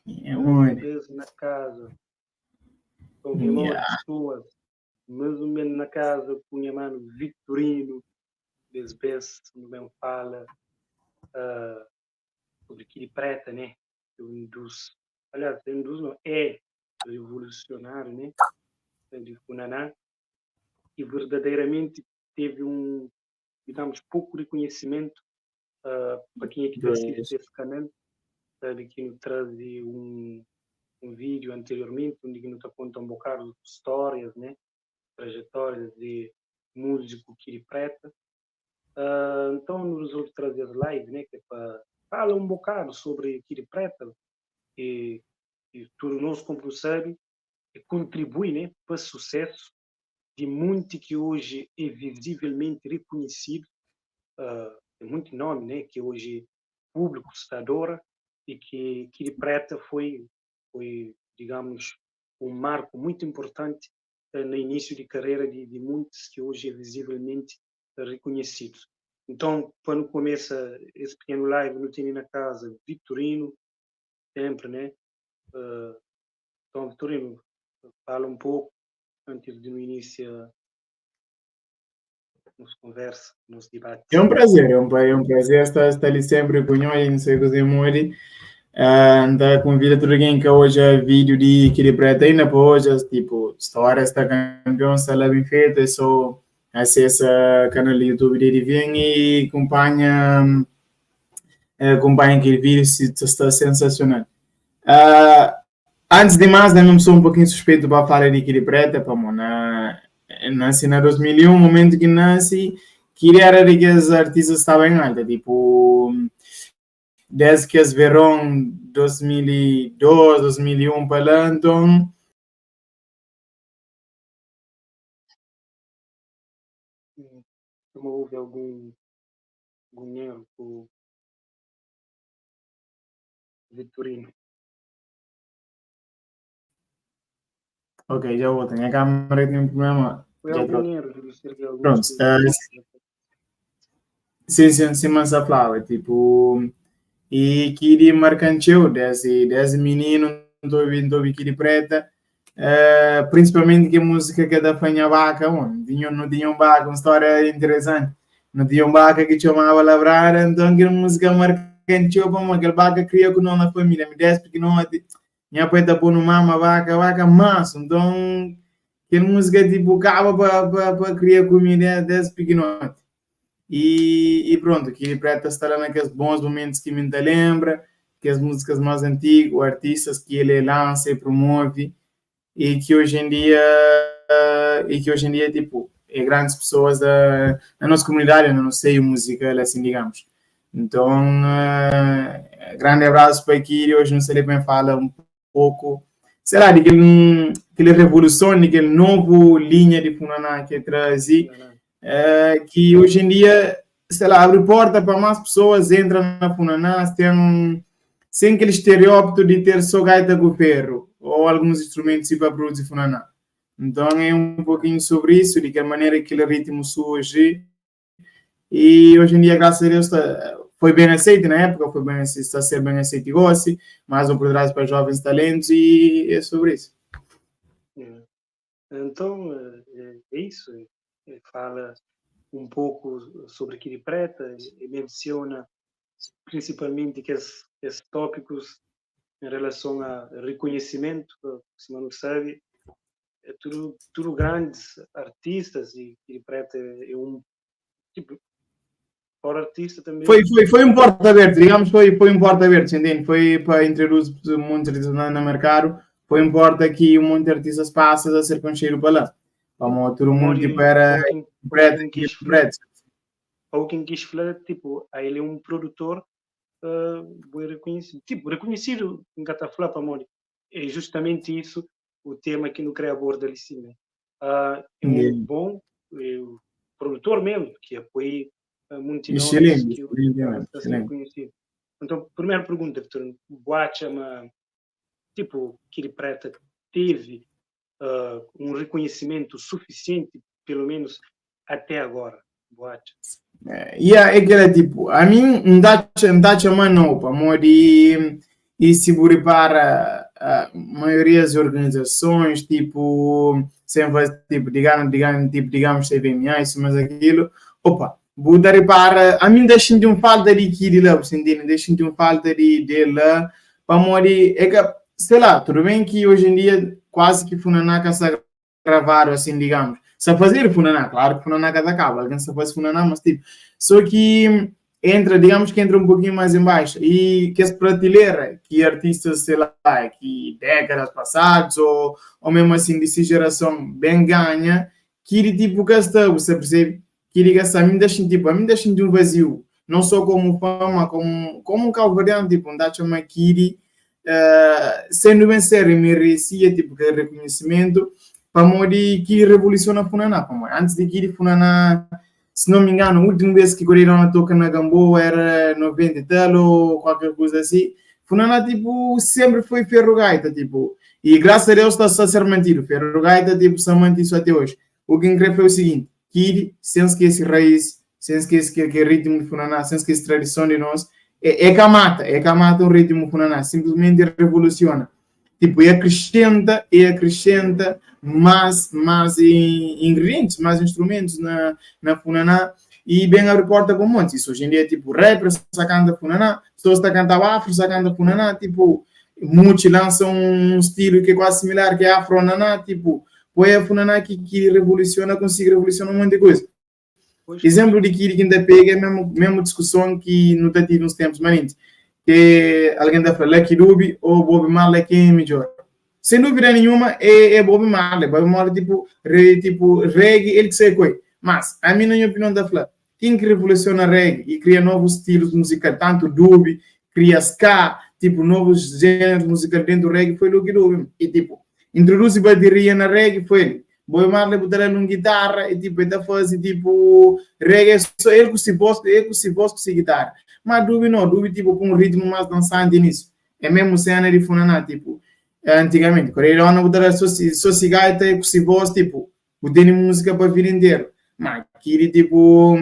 Desde na casa, com milhões de pessoas, mais ou menos na casa, punha mano Victorino, desde no mesmo fala sobre Kidy Preta, né? Aliás, não, é revolucionário, né? De funaná, e verdadeiramente teve digamos, pouco reconhecimento para quem é que assiste esse canal, sabe, que nos traz um vídeo anteriormente, onde nos conta um bocado de histórias, né? Trajetórias de músico Kidy Preta. Então, nos resolvi trazer live, né? Que é para falar um bocado sobre Kidy Preta, e tornou-se, como tu sabe, e contribui, né, para o sucesso de muito que hoje é visivelmente reconhecido, é muito nome, né, que hoje o público está adora, e que Kidy Preta foi, digamos, um marco muito importante no início de carreira de muitos que hoje é visivelmente reconhecido. Então, quando começa esse pequeno live, no tenho na casa, Victorino, sempre, né? Então, Victorino, fala um pouco antes de no início nos conversa, nos debate. É um prazer estar ali sempre com nós, não sei o que more. Anda convida todo alguém que hoje é vídeo de Kidy Preta ainda para hoje, tipo, história está campeão, está lá bem feito, é só acessa o canal do YouTube dele, vem e acompanha aquele vídeo, está sensacional. Antes de mais, eu sou um pouquinho suspeito para falar de Kidy Preta, nasci em 2001, momento que nasci, Kidy era daqueles artistas que estavam em alta, tipo, desde que as verão 2002, 2001 para lá, então... Como houve algum erro com o Vitorino? Ok, já vou, tenho a câmera que tem um problema. Foi algum erro de ser de alguns Pronto, sim, mas a flava, tipo... E Kidy marcanteou desde menino, estou ouvindo Kidy Preta, principalmente que a música que da Fanha Vaca, não tinha um vaca, uma história interessante. Não tinha um vaca que chamava Lavrar, então que música marcanteou, para aquele vaca criou com nós na família, me desce porque não minha pai tá pondo mama, vaca, massa, então que música tipo acaba para criar comida desde pequeno. E pronto, Kidy Preta está lá naqueles bons momentos que me lembra, que as músicas mais antigas, artistas que ele lança e promove, e que hoje em dia tipo, é grandes pessoas da nossa comunidade, no seio musical, assim, digamos. Então, grande abraço para Kidy, hoje não sei bem fala um pouco, sei lá, de aquele revolução, aquele novo linha de funaná que traz, que hoje em dia, sei lá, abre porta para mais pessoas, entram na funaná, sem aquele estereótipo de ter só gaita com ferro ou alguns instrumentos para produzir funaná. Então é um pouquinho sobre isso, de que maneira que aquele ritmo surge. E hoje em dia, graças a Deus, foi bem aceito na época, foi bem aceito, está a ser bem aceito e goste, mais um por trás para jovens talentos, e é sobre isso. Então, é isso. Fala um pouco sobre Kidy Preta e menciona principalmente que esses tópicos em relação a reconhecimento, se não sabe, é tudo grandes artistas, e Kidy Preta é um tipo para artista também. Foi um porta aberto, digamos, foi um porta aberto, entende? Foi para introduzir muitos artistas no mercado, foi um porta que um monte de artistas passam a ser conhecido para lá. Como todo mundo que para alguém quis falar, tipo, ele é um produtor bem reconhecido. Tipo, reconhecido em Cataflá, para Mori. É justamente isso o tema que não queria abordar ali sim, né? É muito bom, o produtor mesmo, que apoia muitos nomes que está sendo conhecido. Então, primeira pergunta, Vitor, tipo, Kidy Preta teve um reconhecimento suficiente, pelo menos até agora? É aquele tipo, a mim não dá chama não, para mori e se para a maioria das organizações, tipo, sem fazer, tipo, digamos, CVMA, isso, mas aquilo, opa, vou dar para, a mim deixa de um falta de aquilo lá, você entende? Deixa de um falta de lá, para mori, é que, sei lá, tudo bem que hoje em dia quase que funaná que se gravaram, assim, digamos, se fazer funaná, claro que funaná cada acaba, alguém se faz funaná, mas tipo, só que entra, digamos que entra um pouquinho mais embaixo e que essa prateleira que artistas, sei lá, que décadas passadas ou mesmo assim dessa geração bem ganha, que tipo gasta, você percebe? Que gasta, a mim deixa de um vazio, não só como fama, como um Cabo-verdiano, tipo, um dacha uma Kidy, sendo bem sério, merecia tipo que reconhecimento, para modi que revoluciona a funaná, antes de que funaná, se não me engano, a última vez que Coreirão toca na Gamboa era 90 e tal, ou qualquer coisa assim. Funaná, tipo, sempre foi ferro gaita, tipo, e graças a Deus está a ser mantido. Ferro gaita, tipo, se mantém isso até hoje. O que incrível é o seguinte, Kiri, sem esquecer raiz, sem esquecer que ritmo de funaná, sem esquecer tradição de nós, é que mata o ritmo funaná, simplesmente revoluciona. Tipo, e acrescenta mais ingredientes, mais instrumentos na funaná e bem abre porta com um monte. Isso hoje em dia, tipo, rappers sacando a funaná, pessoas que cantam afro sacando a funaná, tipo, muitos lançam um estilo que é quase similar que é afro-naná, tipo, põe a funaná que revoluciona, consegue revolucionar um monte de coisa. Pois, pois. Exemplo de que ainda pega é mesmo discussão que não está tido nos tempos maninhos, que alguém está falando Lucky Dube ou Bob Marley quem é melhor. Sem dúvida nenhuma é Bob Marley. Bob Marley tipo reggae, ele que sei coi. Mas a minha opinião está falando, quem que revoluciona reggae e cria novos estilos musicais, tanto dube, cria ska, tipo novos gêneros musicais dentro do reggae foi Lucky Dube. E tipo, introduz bateria na reggae foi ele. Boy Marley botar numa guitarra e tipo, ele faz tipo reggae, só ele que se gosta, com guitarra. Mas Dubi não, Dubi tipo com um ritmo mais dançante nisso. É mesmo cena de funaná, tipo, antigamente, quando ele não botar só se gaita com se voz, tipo, botando música para vir inteiro. Mas aquele tipo,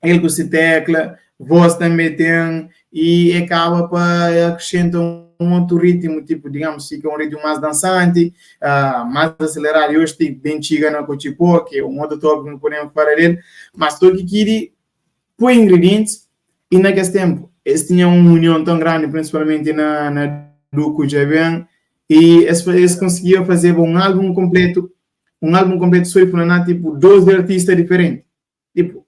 ele com se tecla, voz também tem, e acaba para acrescentar um outro ritmo, tipo, digamos, fica um ritmo mais dançante, mais acelerado. Eu estou bem chega na Cochipó, que é um outro tópico que não podemos falar dele, mas estou aqui põe ingredientes e naquele tempo eles tinham uma união tão grande, principalmente na Duco Javan, e eles conseguiam fazer um álbum completo sobre Funaná, tipo, 12 artistas diferentes. Tipo,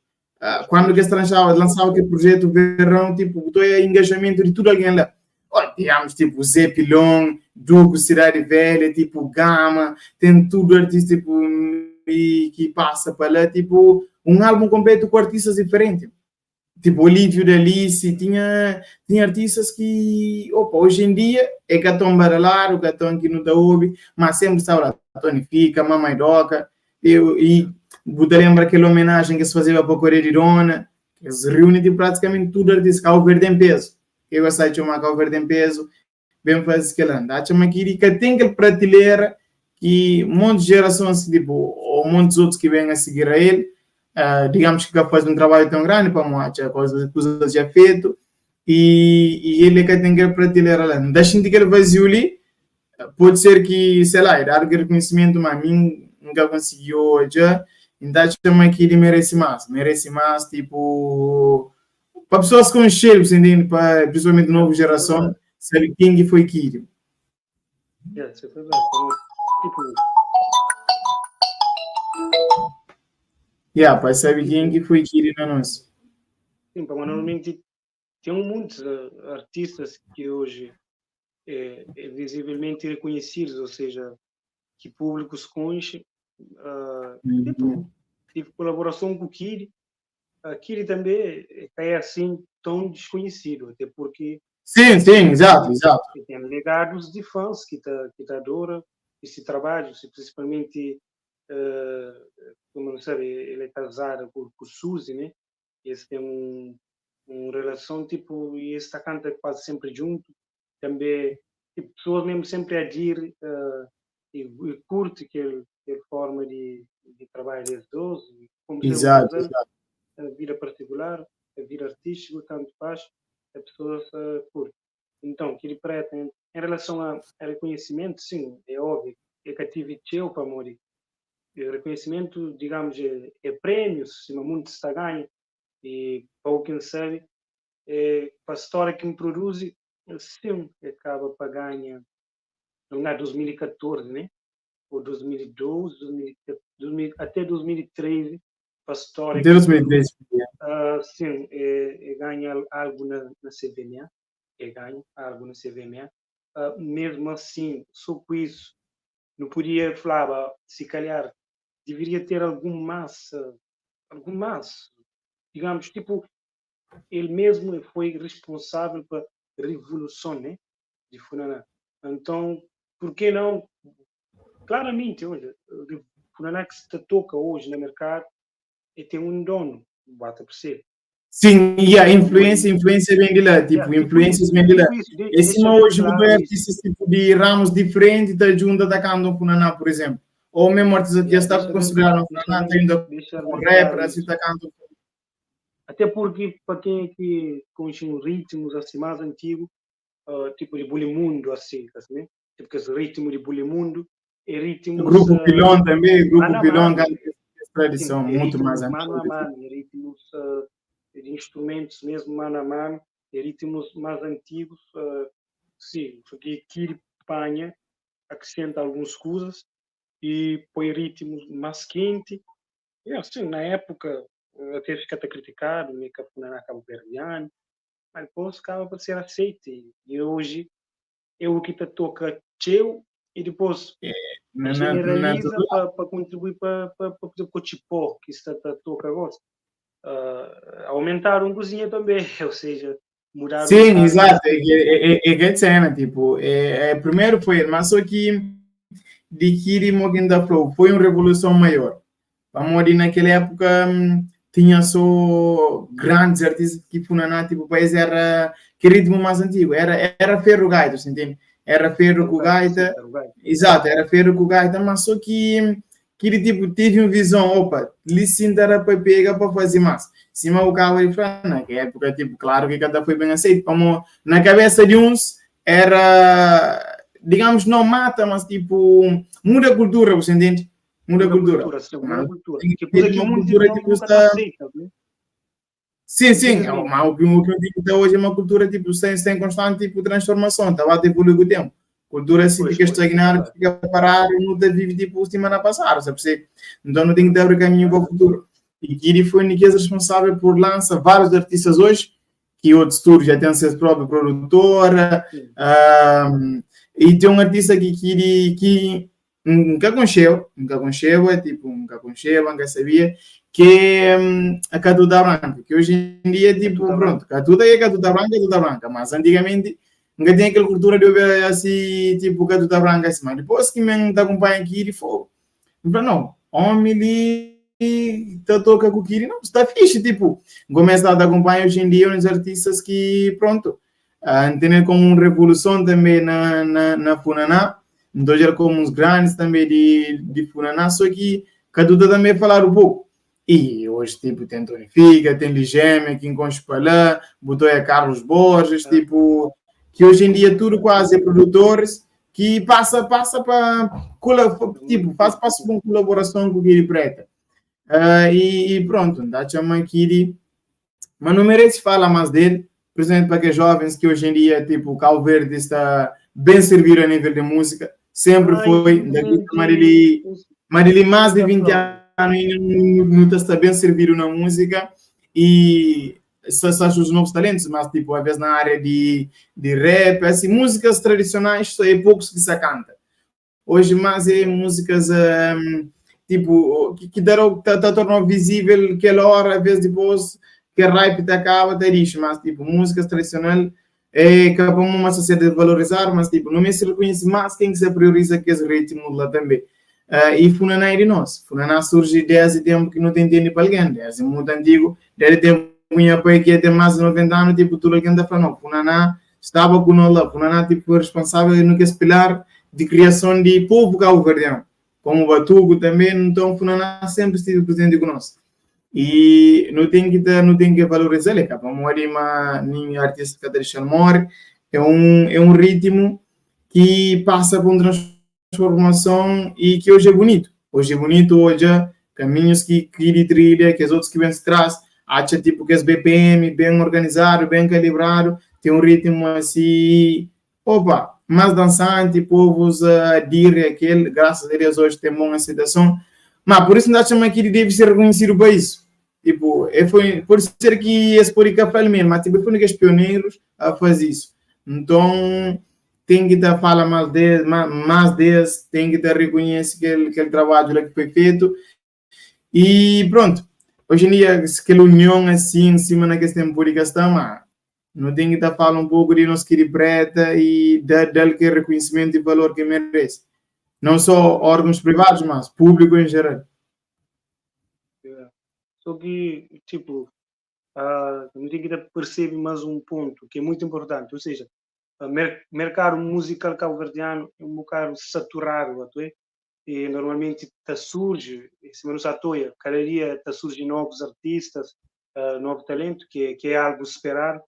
quando eles lançavam aquele projeto Verão, tipo, botou engajamento de tudo alguém lá. Olha, digamos, tipo, Zé Pilon, Duco, Cidade Velha, tipo, Gama, tem tudo artista, tipo, e que passa para lá, tipo, um álbum completo com artistas diferentes. Tipo, Olívio da Alice, tinha artistas que, opa, hoje em dia é que estão baralar, o que estão aqui no Daobi, mas sempre está lá, Tonifica, Mamãe Doca, e Buda lembra aquela homenagem que se fazia para a Coreia de Dona, que se reúne de praticamente tudo artista, Cabo-Verde em peso. Eu gosto de chamar Cabo-Verde em peso, bem faz que ela anda. Chama que tem aquela prateleira que um monte de gerações, tipo, ou um monte de outros que vêm a seguir a ele, digamos que faz um trabalho tão grande para mostrar coisas já feitas e ele é que tem que prateleira lá. Não deixa de que ele vazio ali, pode ser que, sei lá, dar reconhecimento, mas a mim nunca conseguiu já, então chama que ele merece mais, tipo, para pessoas com cheiro, para principalmente nova Isso é verdade. geração, sabe quem foi Kidy. Isso é verdade. Tipo, Para saber quem que tipo, foi Kidy na nossa. sim, normalmente tem muitos artistas que hoje é visivelmente reconhecidos, ou seja, que públicos conhecem. Tipo, Uhum. tive colaboração com o Kidy. A Kidy também é assim tão desconhecido, até porque Sim, sim, tem, exato, exato. tem legados de fãs que adora esse trabalho, principalmente, como não sabe, ele é casado com Suzy, né? Eles têm uma relação, tipo, e esse canta quase sempre junto. Também, tipo, pessoas mesmo sempre adire e curte aquele forma de trabalho desses dois, como ser um Exato, casal, exato. a vir a partir popular, a vir artístico, tanto faz, a pessoa curte. Então, Kidy Preta, em relação a reconhecimento, sim, é óbvio, é que tive teu para morrer. O reconhecimento, digamos, é prêmios, se muito está ganha, e para quem sabe, para a história que me produz, sim, acaba para ganhar, não é 2014, né? Ou 2012, 2000, até 2013, para a história que Deus me produz, deixe. sim, ganha algo na CVMA, ganha algo na CVMA. Mesmo assim, só com isso, não podia falar, se calhar, deveria ter algum mais, digamos, tipo, ele mesmo foi responsável pela revolução, né, de funaná. Então, por que não? Claramente, hoje, o funaná que se toca hoje no mercado tem um dono, bata por ser. Sim, e a influência vem de lá, tipo, Tipo influências isso, vem de lá. tipo isso, Esse deixa mas bem hoje claro mudou isso. artistas tipo de ramos diferentes da junta da Cando Punaná, por exemplo. Ou mesmo artista que já está considerado Punaná, está indo deixa com bem rap, claro assim, isso. está canto. Até porque, para quem é que conhece ritmos assim mais antigos, tipo de bulimundo, assim, né? Tipo que esse ritmo de bulimundo é O ritmos grupo Pilão também, grupo mano a Pilão, mano, que é sim, tradição é muito mais ritmos mano a antiga. mano, é ritmos de instrumentos mesmo mano a mano, é ritmos mais antigos, sim, porque Kidy Panha acrescenta algumas coisas e põe ritmos mais quentes. E assim, na época, até fica até criticado, meio que a Cabo-verdiano, mas depois acaba por ser aceito. E hoje é o que te toca teu e depois Na generaliza para contribuir para o tipo que está a tocar agora. Aumentar um cozinha também, ou seja, mudar um sim, bocado exato, isso. é que é cena, tipo, primeiro foi, mas só que de Kiri Moginda Flow foi uma revolução maior. Vamos naquela época tinha só grandes artistas que Funaná, tipo, o país era que ritmo mais antigo, era ferro gaita, você entende? Era ferro com gaita, exato, era ferro com gaita, mas só que ele tipo teve uma visão, opa, licença era para pegar para fazer mais. Cima o carro e falou, naquela época, tipo, claro que cada foi bem aceito, como na cabeça de uns era, digamos, não mata, mas tipo, muda a cultura, você entende? Muda a cultura. Sim, muda a Mas cultura. tem Que que coisa ter que uma muito cultura tipo nunca está está. aceita, né? Sim, sim, Infelizmente. mas o que eu digo até hoje é uma cultura tipo, sem constante tipo, transformação, está a evoluir com o tempo. Cultura assim Pois, fica estagnar, claro. fica parado, não te vive tipo semana passada, sabe? Então não tem que dar o caminho para o futuro. E Kiri foi o responsável por lançar vários artistas hoje, que outros tours já tem a sua própria produtora, e tem um artista que nunca conheceu, é tipo, nunca conheceu, nunca sabia, que é a Catuta Branca, que hoje em dia, tipo, pronto, Catuta é Catuta Branca, mas antigamente nunca tinha aquela cultura de eu ver assim, tipo, Catuta Branca, assim, mas depois que me acompanha aqui, ele falou, não, homem, ele toca com o Kiri, não, está fixe, tipo, começa a acompanhar hoje em dia uns artistas que, pronto, entender como uma revolução também na Funaná, então já como uns grandes também de Funaná, só que Catuta também falar um pouco. E hoje, tipo, tem Tony Figa, tem Ligeme, Kim Conspalã, botou a Carlos Borges, tipo, que hoje em dia tudo quase é produtores que passa para, tipo, passa uma colaboração com o Kidy Preta. E pronto, dá chama Kidy, mas não merece falar mais dele, principalmente para que jovens que hoje em dia, tipo, Cabo Verde está bem servido a nível de música, sempre foi, daqui Marili mais de 20 anos não está bem servido na música e são os novos talentos, mas tipo, às vezes na área de rap, assim, músicas tradicionais, só é poucos que se canta. Hoje mais é músicas tipo, que tornam visível aquela hora, às vezes depois que a rap acaba, até isso, mas tipo, músicas tradicionais acabamos uma sociedade de valorizar, mas tipo, não me se reconhece mais quem se prioriza que esse ritmo lá também. E Funaná é de nós. Funaná surge desde tempo que não tem tempo para alguém, desde muito antigo, desde tempo que tem mais de 90 anos, tipo, tudo alguém está falando, Funaná estava com nós lá, Funaná tipo, foi responsável no que pilar de criação de povo cabo-verdiano, como o Batuco também, então Funaná sempre esteve presente conosco. e não tem que valorizar ele, para morrer, mas nem artista que deixa morrer, é um ritmo que passa por uma transformação e que hoje é bonito. Hoje é bonito, hoje caminhos que de trilha, que os outros que vêm se trás, acha tipo que as BPM bem organizado, bem calibrado, tem um ritmo assim, opa, mais dançante, povos dire aquele, graças a Deus hoje tem uma aceitação, mas por isso não acho que ele deve ser reconhecido para isso. Tipo, foi por ser que esse por café mesmo, mas tipo, foi um dos pioneiros a fazer isso. Então, tem que estar fala mais deles, tem que estar reconhecer aquele trabalho que foi feito. E pronto, hoje em dia, aquela união assim, em cima na questão política está, mas não tem que estar falando um pouco de nós Kidy Preta e dar aquele reconhecimento e valor que merece. Não só órgãos privados, mas público em geral. Só que, tipo, não tem que perceber mais um ponto que é muito importante, ou seja, o mercado musical cabo-verdiano é um bocado saturado, até, e normalmente surge, se não se atoia, cada dia surgem novos artistas, novo talento, que é algo esperar,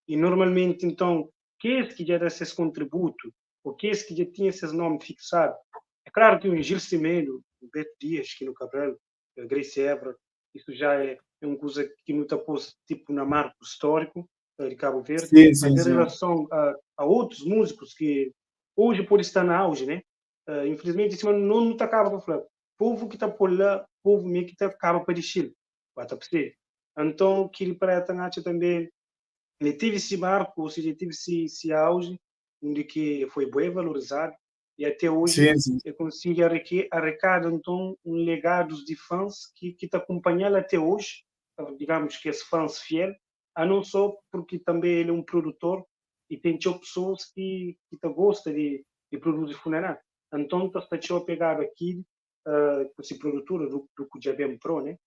e normalmente, então, que já dá esse contributo, ou que já tinha esses nomes fixados, é claro que o Gil Cimeiro, o Beto Dias, que no Cabral, a Grace Evra, isso já é uma coisa que não está posto tipo na marco histórico de Cabo Verde, Sim, sim, mas em sim. relação a outros músicos que hoje podem estar na auge, né? Infelizmente, isso não está acaba para falar. Povo que está por lá, povo meio que está acaba para descer, vai estar perceber. Então, Kidy Preta também, ele teve esse marco, ou seja, teve esse auge, onde que foi bem valorizado, e até hoje Sim, sim. eu consigo arrecadar então um legado de fãs que te acompanham até hoje, digamos que esse fãs fiel, a não só porque também ele é um produtor e tem pessoas que gostam de produtos funaná. Então, está a pegar aqui esse produtor do Kujabem Pro, né?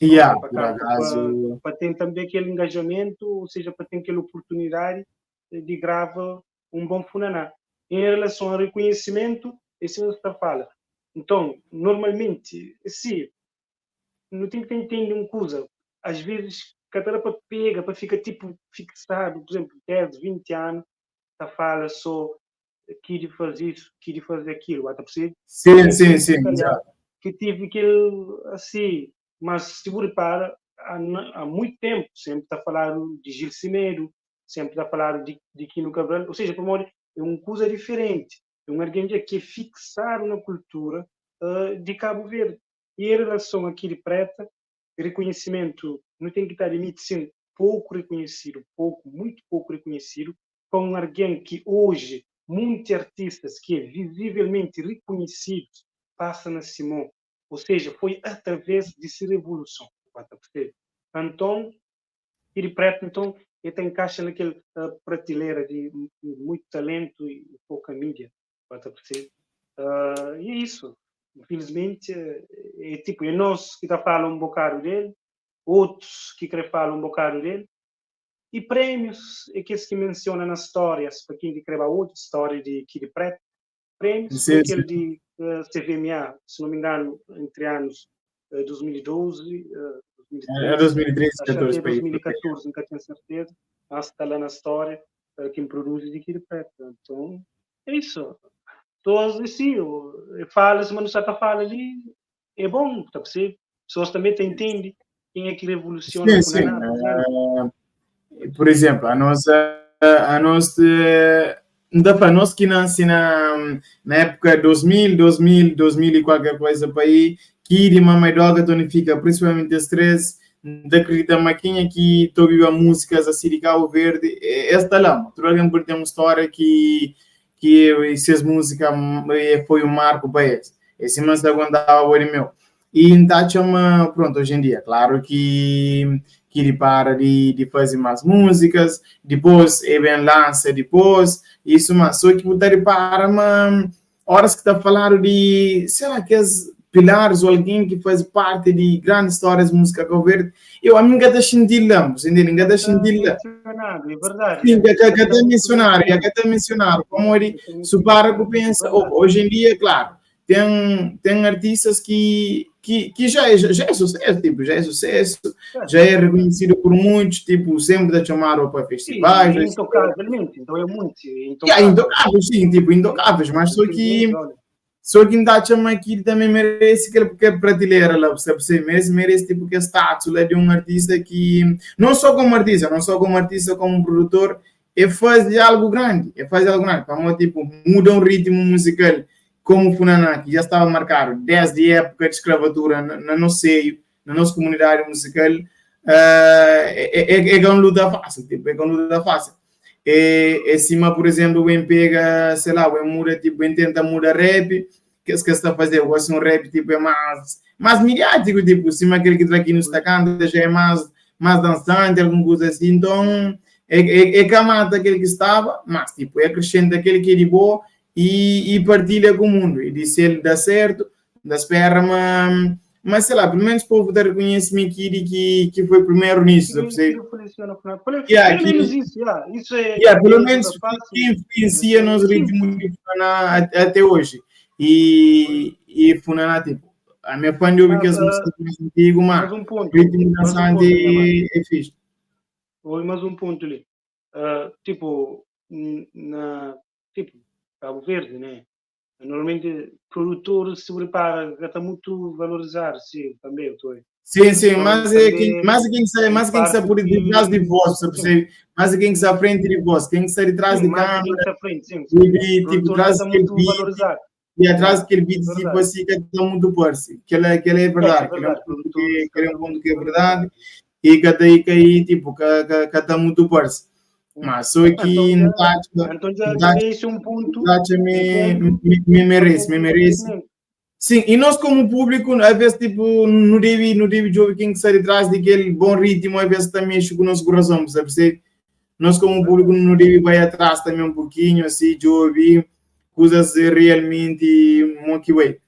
Yeah, por Para acaso. ter também aquele engajamento, ou seja, para ter aquela oportunidade de gravar um bom funaná. Em relação ao reconhecimento, esse é está fala. Então, normalmente, sim, não tem que entender uma coisa. Às vezes, cada para pega, para ficar tipo fixado, por exemplo, 10, 20 anos, está fala só Kidy faz isso, Kidy faz aquilo, está perceber? Sim, Tem sim, gente, sim, se calhar, exato. que tive aquele assim, mas se você repara, há muito tempo, sempre está a falar de Gil Cimeiro, sempre está a falar de Quino Cabral, ou seja, para é uma coisa diferente, é um alguém que é fixado na cultura de Cabo Verde. E em relação a Kidy Preta, reconhecimento não tem que estar limite sendo pouco reconhecido, muito pouco reconhecido, com alguém que hoje muitos artistas que é visivelmente reconhecidos passam na Simão, ou seja, foi através dessa revolução. Então, Kidy Preta, então, ele encaixa naquela prateleira de muito talento e pouca mídia. E é isso. Infelizmente, tipo, é nós que está falando um bocado dele, outros que querem falar um bocado dele, e prêmios, é que menciona nas histórias, para quem quer outra história de Kidy Preta, prêmios foi Sim, sim. aquele de CVMA, se não me engano, entre anos 2012, É 2013, 2013, acho até 14 para aí. 2014, nunca tenho certeza, mas está lá na história quem produz de Kidy Preta. Então, é isso. Todos assim, fala-se, mas não sabe a fala ali, é bom, está percebendo? Pessoas também entendem quem é que revoluciona o Sim, sim. funaná, por exemplo. Por exemplo, a nossa, ainda para nós que nasce na época 2000 e qualquer coisa para aí, que de mamãe droga tonifica, principalmente as três, da acredita maquinha que estou viva músicas assim de Cabo Verde, esta lá, tu alguém por ter uma história que essas músicas foi um marco para eles. Esse mas aguentava o meu. E então, chama, pronto, hoje em dia, claro que ele para de fazer mais músicas, depois ele lança depois, isso, mas só que poder para uma horas que está falando de, sei lá, que as pilares ou alguém que faz parte de grandes histórias de música cover, eu a mim ainda senti lá, entendeu? Ainda senti lá. Mencionado, é verdade. Sim, que Está até muito mencionar, que mencionado. até mencionar, como ele, Está muito se para que mencionado, é pensa, verdade. hoje em dia, claro, tem artistas que que já é sucesso, tipo, já é sucesso, já é reconhecido por muitos, tipo, sempre da chamaram para festivais. Sim, intocavelmente, então é muito Intocáveis, sim, tipo, intocáveis, mas só que ainda chama aqui também merece que prateleira lá, você merece tipo que status lá de um artista que, não só como artista, como produtor, é fazer algo grande, para tipo, muda um ritmo musical, como o funaná, que já estava marcado desde a época de escravatura, no seio, na nossa comunidade musical, é uma luta fácil, tipo, é uma luta fácil. Cima, por exemplo, o pega, sei lá, o muda, tipo, tenta mudar rap, que está a fazer, eu gosto de um rap, tipo, é mais midiático, tipo, cima aquele que está aqui no Stacanda já é mais dançante, alguma coisa assim, então, camada aquele que estava, mas, tipo, acrescenta aquele que é de boa e partilha com o mundo, e disse ele dá certo, dá espera, mas sei lá, pelo menos o povo reconhece-me que foi primeiro nisso, pelo menos isso, isso é pelo menos quem influencia nos ritmos de funaná até hoje. E funaná, tipo, a minha fã de ouvir que as músicas mais antigas, mas o ritmo dançante é fixe. Mais um ponto ali. Tipo, Cabo Verde, né? Normalmente, produtor se prepara, está muito valorizar, sim, também eu estou. Sim, mas quem está por detrás de voz, mas quem está à frente de voz, quem está detrás de câmera, tipo, traz aquele beat, e atrás daquele beat, tipo assim, que está muito forte, que é verdade, que é um ponto que é verdade, e que aí, tipo, que está muito forte. Mas só que então já esse é um ponto, me merece. Sim, e nós como público, às vezes, tipo, não deve ouvir quem está detrás daquele bom ritmo, às vezes também mexe com o nosso coração, sabe? Nós como público não deve ir atrás também um pouquinho, assim, de ouvir coisas realmente muito bem.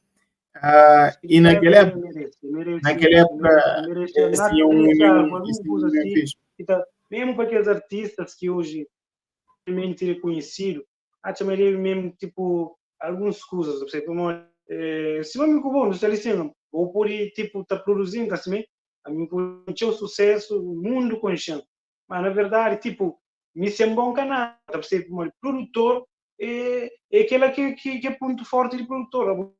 E naquela época, assim, mesmo para aqueles artistas que hoje realmente reconhecido, chamaria mesmo, tipo, algumas coisas, como se não me convém, não está dizendo, ou por tipo, está produzindo assim, a mim conheceu sucesso, o mundo conheceu. Mas, na verdade, tipo, me é um bom canal, está como produtor, é aquela que é ponto forte de produtor.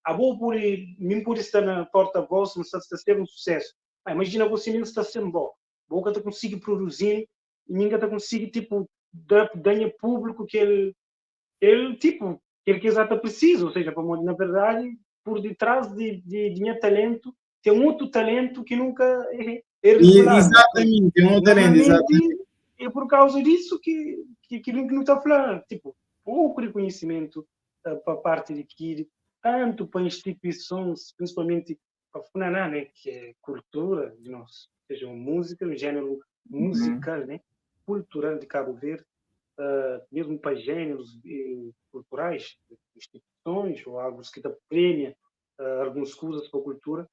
A boa por mim por estar na porta-voz, não está a ser um sucesso. Imagina você mesmo está sendo bom. Boca está conseguindo produzir, e ninguém está conseguindo, tipo, ganha público que ele tipo, que ele está preciso, ou seja, na verdade, por detrás de minha talento, tem um outro talento que nunca é revelado. Exatamente, tem um outro talento, exatamente. É por causa disso que não está falando, tipo, pouco reconhecimento para parte de Kidy, tanto para instituições, principalmente para a funaná, né, que é cultura de nós, ou seja, música, um gênero musical, né, cultural de Cabo Verde, mesmo para gêneros culturais, instituições ou algo que premia algumas coisas para a cultura,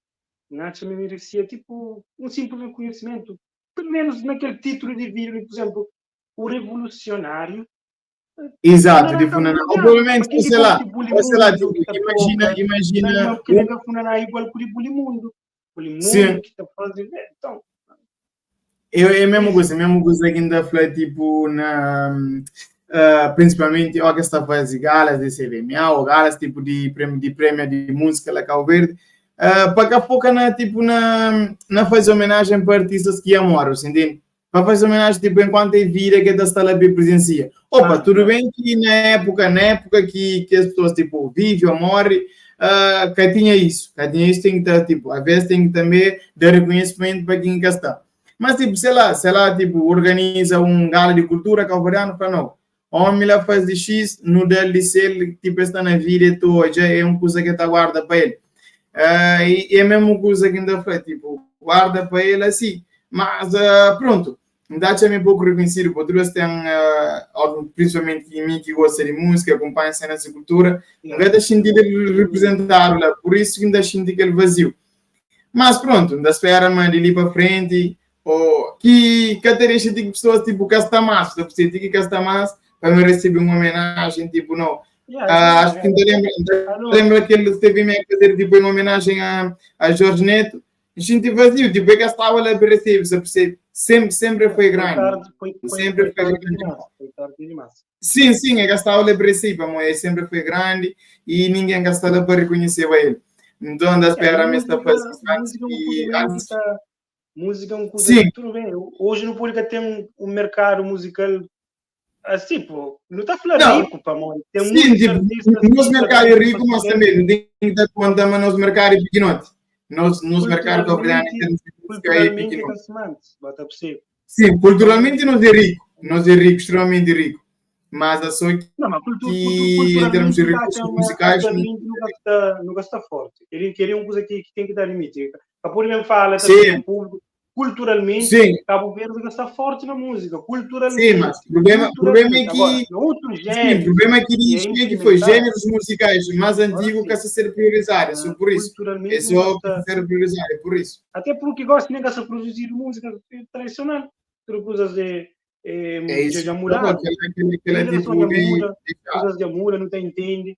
Nath me merecia tipo um simples reconhecimento, pelo menos naquele título de vídeo, por exemplo, o revolucionário. Exato, de funaná. Obviamente, sei lá, tipo, imagina. Que nega funaná igual que o Bulimundo. O Bulimundo que está fazendo. Então. É a mesma coisa que ainda falei, tipo, principalmente, o que está fazendo galas de CVMA, ou galas tipo de prêmio de música lá Cabo Verde, para que foca na fazer homenagem para artistas que amoram, entende? Para fazer homenagem, tipo, enquanto é vida que está lá bem presencia. Opa, tudo bem que na época que as pessoas, tipo, vivem ou morrem, que tinha isso tem que estar, tipo, às vezes tem que também dar reconhecimento para quem cá está. Mas, tipo, sei lá, tipo, organiza um gala de cultura cabo-verdiano para não. Homem lá faz de X, no dele de ser, tipo, está na vida toda, já é uma coisa que está guarda para ele. E é a mesma coisa que ainda foi, tipo, guarda para ele assim. Mas, pronto, ainda é pouco reconhecido, porque todos têm, principalmente em mim que gosta de música, acompanha a cena de cultura, ainda senti ele representar lá, por isso que ainda senti aquele vazio. Mas, pronto, ainda espera mais de ali para frente, que característica de pessoas tipo Castamás, você tem que Castamás para me receber uma homenagem, tipo, não, Yeah, isso mesmo. Acho que ainda lembra que ele esteve a fazer tipo, em homenagem a Jorge Neto. A gente vazio, tipo, é que estava lá para percebe? Sempre foi Foi grande. tarde, foi, foi, Sempre foi foi tarde grande. demais. Foi tarde demais. Sim, sim, é que estava lá para mas sempre foi grande e ninguém gastava para reconhecer ele. Então, da Yeah, e espera, me está fazendo música é uma coisa mesmo que antes. está. Música é uma coisa Sim, que tudo bem. Hoje no público tem um mercado musical assim, pô, não está a falar não, rico, pá, mano. Tem sim, muitos tipo, artistas nos que mercados estão para ricos, mas crescer também tem que dar conta, mas nos mercados pequenotes. Nos mercados cabo-verdianos, em culturalmente, termos de música, é culturalmente é pequenote. cancelante, bota para você. Sim, Então, culturalmente nós é rico, extremamente rico. Mas a só não, mas que em termos de culturalmente está recursos musicais, aquele limite nunca está forte. Queria uma coisa que tem que dar limite. A por mesmo fala, está sim, em público, culturalmente, sim, Cabo Verde está forte na música, sim, mas culturalmente, o problema é Agora, que, no outros sim, o géneros, problema é que que é diz que foi instrumental, gêneros musicais mais agora antigos que sim, a ser priorizado, é só por isso. É culturalmente não só gosta. ser priorizado, é por isso. Até porque gosto nem de produzir música tradicional. Tudo coisas É que isso já que eu falo, mudaram. A aquele geração já tipo muda, de coisas já mudam, não te entende.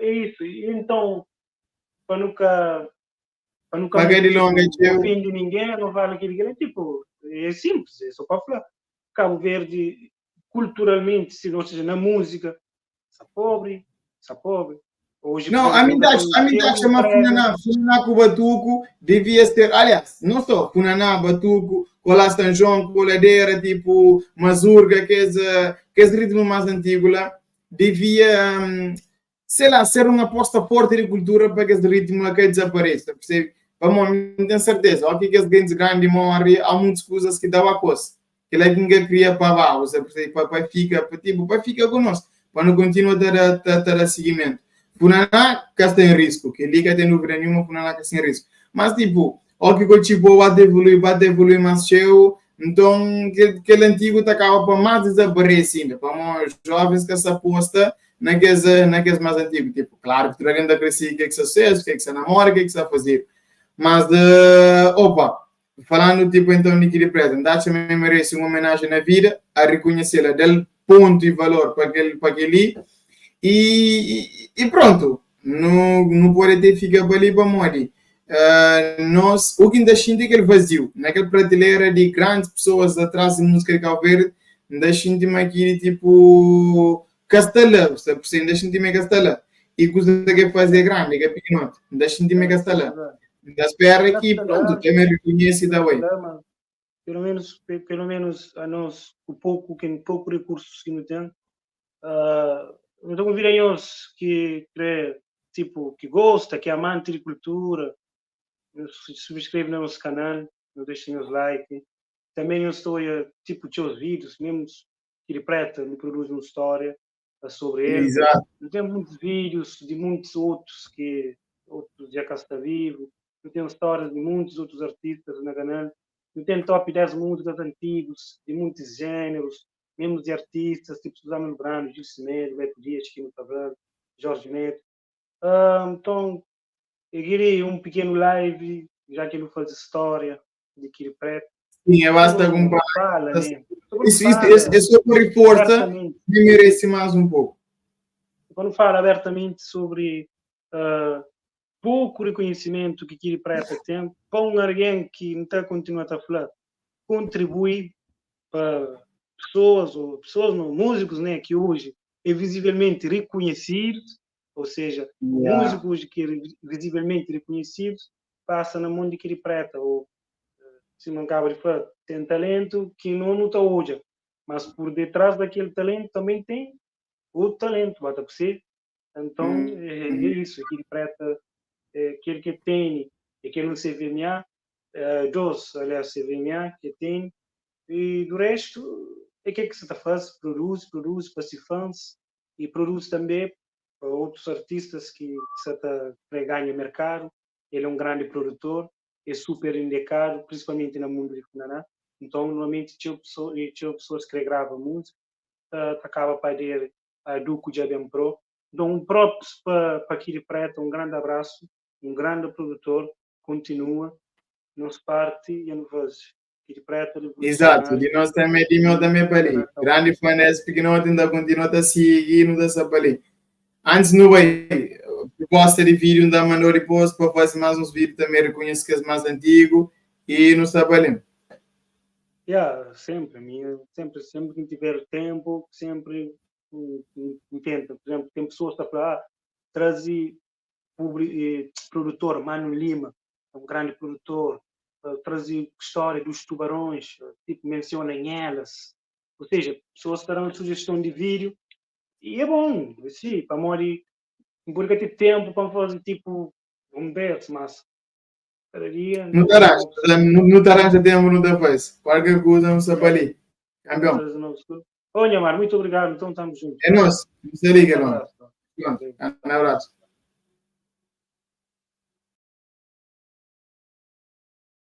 É isso. E então, para nunca, para nunca pagar muito, de longa, tipo, ofende ninguém, não vale aquilo que é tipo, é simples, é só para falar. Cabo Verde, culturalmente, se não seja na música, está pobre, está pobre. Hoje, por não, exemplo, nunca a mim tem está a um chamar emprego. funaná com batuco, devia ser, aliás, não só funaná, batuco, colastanjão, coladeira, tipo, mazurga, que é ritmo mais antigo lá, devia, sei lá, ser uma aposta forte de cultura para que esse ritmo lá que desapareça, percebe? Vamos, não tenho certeza, aqui que as grandes grandes morrem, há muitas coisas que dão a coisa, que lá ninguém cria para baixo, para ficar conosco, para não continuar a dar seguimento. Funaná que está em risco, que liga tem dúvida nenhuma, Funaná que está em risco. Mas, tipo, o que tipo, vai evoluir mais cheio, então, aquele antigo tá acaba para mais desaparecer ainda, para os jovens que se aposta naqueles mais antigos. Tipo, claro que tu ainda crescer, o que é que você fez, o que é que você namora, o que é que você vai fazer. Mas, opa, falando, tipo, então, de Kidy Preta, Dacha me merece uma homenagem na vida, a reconhecê-la, del ponto e valor para aquele e pronto, não pode ter ficar ali para morrer. O que ainda sinto é aquele vazio, naquela prateleira de grandes pessoas atrás de música de Cabo Verde, ainda sinto-me aqui tipo castelã, sabe? Ainda sinto-me castelã. E coisa que fazer grande, que é pequeno, ainda sinto-me castelã. Ainda espera que pronto, Castelã, também reconhece da way. Castelã, pelo menos a nós, pouco recursos que não tem, então virem os que tipo, que gosta, que é amante de cultura, subscreve no nosso canal, não deixem os like. Também eu estou a, tipo, os vídeos, mesmo Kidy Preta me produz uma história sobre ele. Exato. Eu tenho muitos vídeos de muitos outros já cá está vivo. Eu tenho histórias de muitos outros artistas na canal. Eu tenho top 10 músicas antigos, de muitos géneros, mesmo de artistas, tipo Suzano Lebrano, Gil Semedo, Beto Dias, Quino Cabral, Jorge Neto. Então, eu queria um pequeno live, já que ele faz história de Kidy Preta. Sim, basta Quando comprar. fala, né? Quando Isso fala é só por força, abertamente, me merece mais um pouco. quando fala abertamente sobre uh, pouco reconhecimento que Kidy Preta tem, para alguém que não está continuando a falar, contribui para pessoas não, músicos, né, que hoje é visivelmente reconhecidos, ou seja, Yeah. músicos que é visivelmente reconhecidos, passa na mão de Kidy Preta, ou se não acaba de falar, tem talento que não está hoje, mas por detrás daquele talento também tem outro talento, bota para você. Então, é isso, Kidy Preta, aquele que tem, aquele no CVMA, dos, aliás, CVMA, que tem, e do resto, é o que você está fazendo? Produz para si fãs e produz também para outros artistas que você está ganhando mercado. Ele é um grande produtor, é super indicado, principalmente no mundo de funaná. Então, normalmente, tinha pessoas que gravam música, acaba para ir a Duco de Adem Pro. Então, um props para Kidy Preta, um grande abraço, um grande produtor, continua, não se parte e não faz. Kidy Preta, Exato, revolucionário. de nós também, de meu também para ali. Grande fã desse, porque nós ainda continuamos a seguir, não dá para ali. Antes não vai, proposta de vídeo da mandou depois para fazer mais uns vídeos também, reconheço que é mais antigo e não está para ali. Yeah, sempre, sempre que tiver tempo, sempre intenta. Por exemplo, tem pessoas que estão a falar, trazer produtor, Mano Lima, é um grande produtor, trazer história dos tubarões, tipo, mencionem elas. Ou seja, pessoas que darão sugestão de vídeo, e é bom, sim, para morrer, porque ter tempo para fazer tipo, um berço, mas cada dia Não te trazer arranja, novos skills, não te arranja tempo, não te faz. Qualquer coisa, não está para yeah, ali. Campeão, trazer novos skills. Olha, Mar, muito obrigado, então estamos juntos. é nós, não se liga, Um não. abraço. Pronto, um abraço.